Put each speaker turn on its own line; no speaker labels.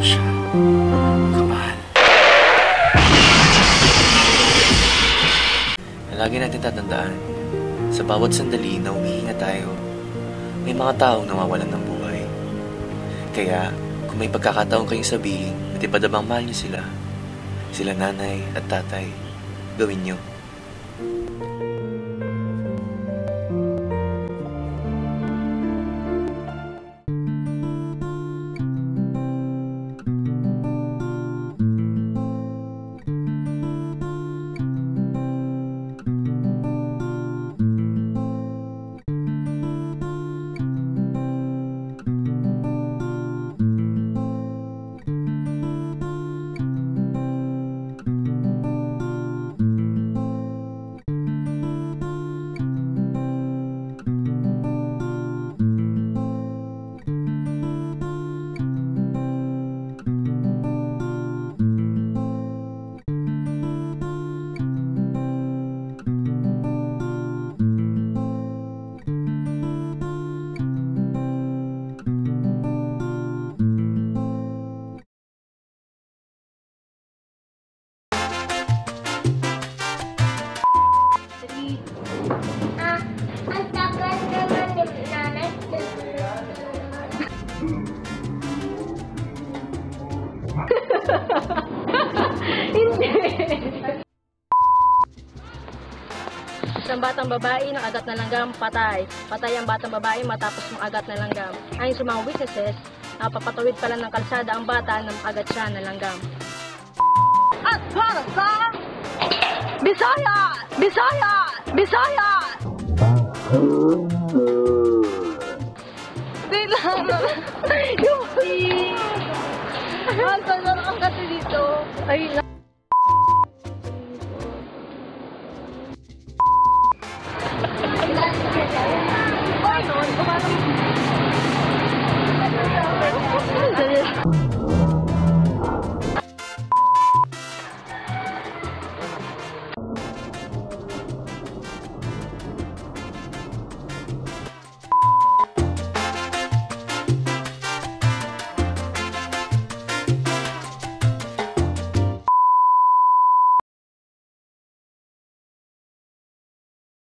siya. Kamahal. Lagi natin tatandaan, sa bawat sandali na umihinga tayo, may mga taong nawawalan ng buhay. Kaya, kung may pagkakataon kayong sabihin at ipadabang mahal niyo sila nanay at tatay, gawin niyo.
Ang tagal naman ni nanay. Hindi.
Isang batang babae ng agat na langgam, patay. Patay ang batang babae matapos mag-agat na langgam. Ayon sa mga witnesses, napapatawid pala ng kalsada ang bata nang agat siya na langgam. At para sa Bisaya! Bisaya! Bisaya! Di lang. Yung... Ang tagal ang kasi dito. Ay,